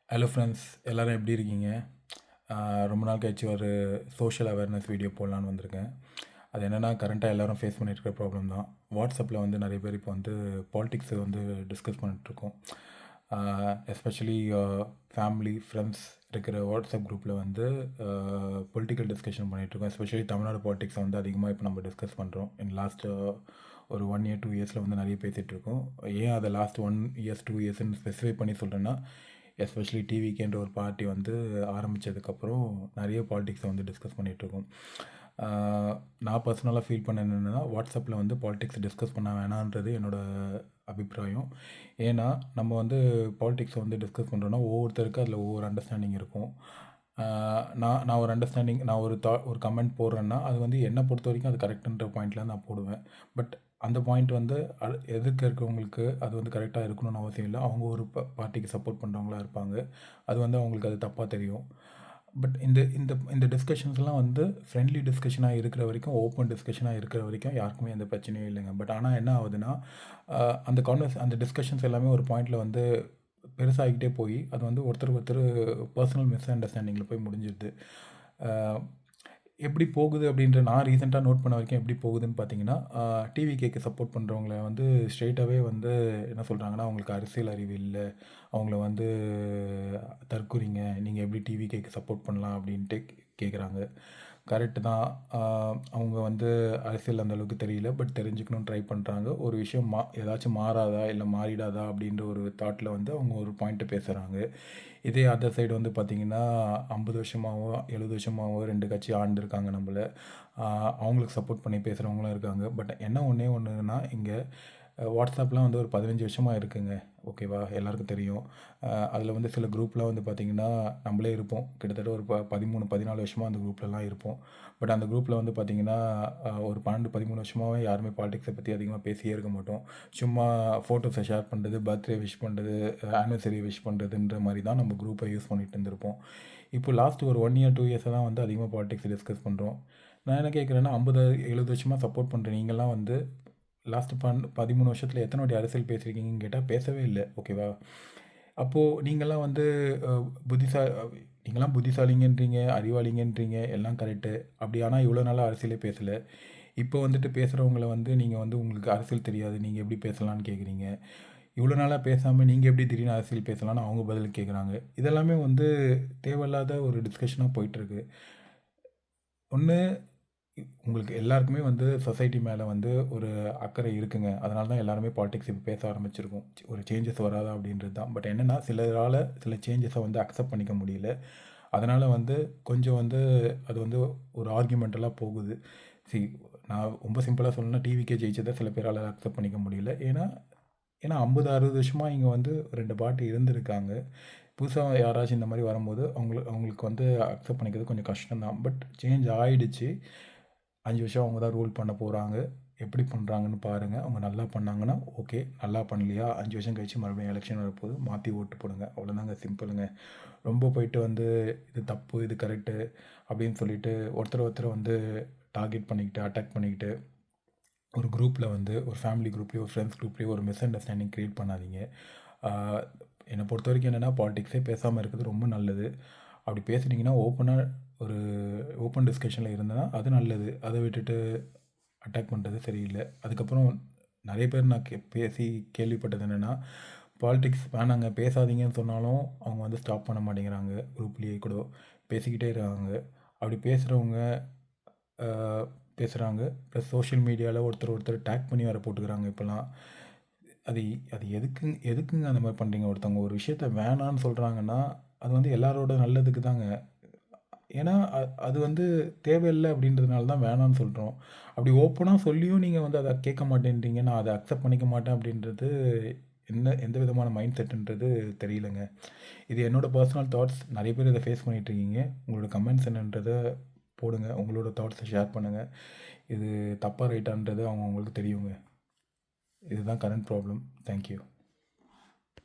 Hello friends, எல்லோரும் எப்படி இருக்கீங்க? ரொம்ப நாள் கழிச்சு ஒரு சோஷியல் அவேர்னஸ் வீடியோ போடலான்னு வந்திருக்கேன். அது என்னென்னா, கரண்ட்டாக எல்லோரும் ஃபேஸ் பண்ணிட்டு இருக்கிற ப்ராப்ளம் தான். வாட்ஸ்அப்பில் வந்து நிறைய பேர் இப்போ வந்து பாலிடிக்ஸை வந்து டிஸ்கஸ் பண்ணிகிட்ருக்கோம். எஸ்பெஷலி ஃபேமிலி, ஃப்ரெண்ட்ஸ் இருக்கிற வாட்ஸ்அப் குரூப்பில் வந்து பொலிட்டிக்கல் டிஸ்கஷன் பண்ணிகிட்ருக்கோம். எஸ்பெஷலி தமிழ்நாடு பாலிடிக்ஸை வந்து அதிகமாக இப்போ நம்ம டிஸ்கஸ் பண்ணுறோம். லாஸ்ட்டு ஒரு 1 இயர் 2 இயர்ஸில் வந்து நிறைய பேசிகிட்ருக்கோம். ஏன் அதை லாஸ்ட் 1 இயர்ஸ் 2 இயர்ஸ்ன்னு ஸ்பெசிஃபை பண்ணி சொல்கிறேன்னா, எஸ்பெஷலி டிவிகேன்ற ஒரு பார்ட்டி வந்து ஆரம்பித்ததுக்கப்புறம் நிறைய பாலிடிக்ஸை வந்து டிஸ்கஸ் பண்ணிகிட்ருக்கோம். நான் பர்சனலாக ஃபீல் பண்ண என்னென்னா, வாட்ஸ்அப்பில் வந்து பாலிடிக்ஸ் டிஸ்கஸ் பண்ண வேணான்றது என்னோடய அபிப்பிராயம். ஏன்னா நம்ம வந்து பாலிடிக்ஸை வந்து டிஸ்கஸ் பண்ணுறோன்னா ஒவ்வொருத்தருக்கு அதில் ஒவ்வொரு அண்டர்ஸ்டாண்டிங் இருக்கும். நான் ஒரு அண்டர்ஸ்டாண்டிங், நான் ஒரு கமெண்ட் போடுறேன்னா அது வந்து என்னை பொறுத்த வரைக்கும் அது கரெக்டுன்ற பாயிண்டில் நான் போடுவேன். பட் அந்த பாயிண்ட் வந்து எதிர்க்க இருக்கவங்களுக்கு அது வந்து கரெக்டாக இருக்கணும்னு அவசியம் இல்லை. அவங்க ஒரு பார்ட்டிக்கு சப்போர்ட் பண்ணுறவங்களா இருப்பாங்க. அது வந்து அவங்களுக்கு அது தப்பாக தெரியும். பட் இந்த இந்த இந்த டிஸ்கஷன்ஸ்லாம் வந்து ஃப்ரெண்ட்லி டிஸ்கஷனாக இருக்கிற வரைக்கும், ஓப்பன் டிஸ்கஷனாக இருக்கிற வரைக்கும் யாருக்குமே எந்த பிரச்சனையும் இல்லைங்க. பட் ஆனால் என்ன ஆகுதுன்னா, அந்த டிஸ்கஷன்ஸ் எல்லாமே ஒரு பாயிண்டில் வந்து பெருசாகிக்கிட்டே போய் அது வந்து ஒருத்தருக்கு ஒருத்தர் பர்சனல் மிஸ் அண்டர்ஸ்டாண்டிங்கில் போய் முடிஞ்சிடுது. எப்படி போகுது அப்படின்ற நான் ரீசெண்டாக நோட் பண்ண வரைக்கும் எப்படி போகுதுன்னு பார்த்தீங்கன்னா, டிவிகேக்கு சப்போர்ட் பண்ணுறவங்கள வந்து ஸ்ட்ரெயிட்டாகவே வந்து என்ன சொல்கிறாங்கன்னா, அவங்களுக்கு அரசியல் அறிவு இல்லை, அவங்கள வந்து தற்குறிங்க, நீங்கள் எப்படி டிவிகேக்கு சப்போர்ட் பண்ணலாம் அப்படின்ட்டு கேட்குறாங்க. கரெக்டு தான். அவங்க வந்து அரசியல் அந்தளவுக்கு தெரியல, பட் தெரிஞ்சுக்கணும்னு ட்ரை பண்ணுறாங்க. ஒரு விஷயம் ஏதாச்சும் மாறாதா இல்லை மாறிடாதா அப்படின்ற ஒரு தாட்டில் வந்து அவங்க ஒரு பாயிண்ட்டு பேசுகிறாங்க. இதே அதர் சைடு வந்து பார்த்திங்கன்னா, 50 வருஷமாகவோ 70 வருஷமாகவோ 2 கட்சி ஆண்டுருக்காங்க நம்மள. அவங்களுக்கு சப்போர்ட் பண்ணி பேசுகிறவங்களும் இருக்காங்க. பட் என்ன ஒன்றே ஒன்றுனா, இங்கே வாட்ஸ்அப்லாம் வந்து ஒரு 15 வருஷமாக இருக்குங்க. ஓகேவா? எல்லாருக்கும் தெரியும். அதில் வந்து சில குரூப்லாம் வந்து பார்த்திங்கன்னா, நம்மளே இருப்போம். கிட்டத்தட்ட ஒரு 13 14 வருஷமாக அந்த குரூப்லலாம் இருப்போம். பட் அந்த குரூப்பில் வந்து பார்த்திங்கன்னா, ஒரு 12 13 வருஷமாகவே யாருமே பாலிடிக்ஸை பற்றி அதிகமாக பேசியே இருக்க மாட்டோம். சும்மா ஃபோட்டோஸை ஷேர் பண்ணுறது, பர்த்டே விஷ் பண்ணுறது, ஆனிவர்சரி விஷ் பண்ணுறதுன்ற மாதிரி தான் நம்ம குரூப்பை யூஸ் பண்ணிட்டு இருந்திருப்போம். இப்போ லாஸ்ட் ஒரு 1 இயர் 2 இயர்ஸாக தான் வந்து அதிகமாக பாலிடிக்ஸ் டிஸ்கஸ் பண்ணுறோம். நான் என்ன கேட்குறேன்னா, 50 70 வருஷமாக சப்போர்ட் பண்ணுற நீங்கள்லாம் வந்து லாஸ்ட்டு 13 வருஷத்தில் எத்தனை வாட்டி அரசியல் பேசியிருக்கீங்கன்னு கேட்டால் பேசவே இல்லை. ஓகேவா? அப்போது நீங்கள்லாம் வந்து நீங்கள்லாம் புத்திசாலிங்கன்றீங்க, அறிவாளிங்கன்றீங்க, எல்லாம் கரெக்டு. அப்படி ஆனால் இவ்வளோ நாளாக அரசியலே பேசலை. இப்போ வந்துட்டு பேசுகிறவங்கள வந்து நீங்கள் வந்து உங்களுக்கு அரசியல் தெரியாது, நீங்கள் எப்படி பேசலான்னு கேட்குறீங்க. இவ்வளோ நாளாக பேசாமல் நீங்கள் எப்படி திடீர்னு அரசியல் பேசலான்னு அவங்க பதில் கேட்குறாங்க. இதெல்லாமே வந்து தேவையில்லாத ஒரு டிஸ்கஷனாக போயிட்டுருக்கு. ஒன்று, உங்களுக்கு எல்லாருக்குமே வந்து சொசைட்டி மேலே வந்து ஒரு அக்கறை இருக்குங்க. அதனால தான் எல்லாருமே பாலிடிக்ஸ் இப்போ பேச ஆரம்பிச்சிருக்கோம். ஒரு சேஞ்சஸ் வராதா அப்படின்றது தான். பட் என்னென்னா, சிலரால் சில சேஞ்சஸை வந்து அக்செப்ட் பண்ணிக்க முடியல. அதனால் வந்து கொஞ்சம் வந்து அது வந்து ஒரு ஆர்கியூமெண்டலாக போகுது. நான் ரொம்ப சிம்பிளாக சொல்லணும்னா, டிவிக்கே ஜெயிச்சதை சில பேரால் அக்செப்ட் பண்ணிக்க முடியல. ஏன்னா 50 60 வருஷமாக இங்கே வந்து 2 பார்ட்டி இருந்திருக்காங்க. புதுசாக யாராச்சும் இந்த மாதிரி வரும்போது அவங்களுக்கு வந்து அக்செப்ட் பண்ணிக்கிறது கொஞ்சம் கஷ்டம் தான். பட் சேஞ்ச் ஆகிடுச்சு. 5 வருஷம் அவங்க தான் ரூல் பண்ண போகிறாங்க. எப்படி பண்ணுறாங்கன்னு பாருங்கள். அவங்க நல்லா பண்ணாங்கன்னா ஓகே. நல்லா பண்ணலையா 5 வருஷம் கழிச்சு மறுபடியும் எலெக்ஷன் வரப்போகுது, மாற்றி ஓட்டு போடுங்க. அவ்வளோதாங்க, சிம்பிளுங்க. ரொம்ப போயிட்டு வந்து இது தப்பு, இது கரெக்டு அப்படின்னு சொல்லிட்டு ஒருத்தர் வந்து டார்கெட் பண்ணிக்கிட்டு, அட்டாக் பண்ணிக்கிட்டு ஒரு குரூப்பில் வந்து ஒரு ஃபேமிலி குரூப்லேயோ, ஒரு ஃப்ரெண்ட்ஸ் குரூப்லேயோ ஒரு மிஸ் அண்டர்ஸ்டாண்டிங் க்ரியேட் பண்ணாதீங்க. என்னை பொறுத்த வரைக்கும் என்னென்னா, பாலிடிக்ஸே பேசாமல் இருக்கிறது ரொம்ப நல்லது. அப்படி பேசுனீங்கன்னா ஒரு ஓப்பன் டிஸ்கஷனில் இருந்தேன்னா அது நல்லது. அதை விட்டுட்டு அட்டாக் பண்ணுறது சரியில்லை. அதுக்கப்புறம் நிறைய பேர் நான் பேசி கேள்விப்பட்டது என்னென்னா, பாலிடிக்ஸ் வேணாங்க பேசாதீங்கன்னு சொன்னாலும் அவங்க வந்து ஸ்டாப் பண்ண மாட்டேங்கிறாங்க. குரூப்லேயே கூட பேசிக்கிட்டே இருக்காங்க. அப்படி பேசுகிறாங்க. ப்ளஸ் சோஷியல் மீடியாவில் ஒருத்தர் டேக் பண்ணி வேறு போட்டுக்கிறாங்க இப்போலாம். அது அது எதுக்குங்க அந்த மாதிரி பண்ணுறீங்க? ஒருத்தவங்க ஒரு விஷயத்த வேணான்னு சொல்கிறாங்கன்னா, அது வந்து எல்லாரோட நல்லதுக்கு தாங்க. ஏன்னா அது வந்து தேவையில்லை அப்படின்றதுனால தான் வேணான்னு சொல்கிறோம். அப்படி ஓப்பனாக சொல்லியும் நீங்கள் வந்து அதை கேட்க மாட்டேன்றீங்க, நான் அதை அக்செப்ட் பண்ணிக்க மாட்டேன் அப்படின்றது எந்த விதமான மைண்ட் செட்டுன்றது தெரியலங்க. இது என்னோடய பர்சனல் தாட்ஸ். நிறைய பேர் இதை ஃபேஸ் பண்ணிகிட்ருக்கீங்க. உங்களோட கமெண்ட்ஸ் என்னன்றதை போடுங்க. உங்களோட தாட்ஸை ஷேர் பண்ணுங்கள். இது தப்பாக ரைட்டான்றது அவங்களுக்கு தெரியுங்க. இதுதான் கரண்ட் ப்ராப்ளம். தேங்க்யூ.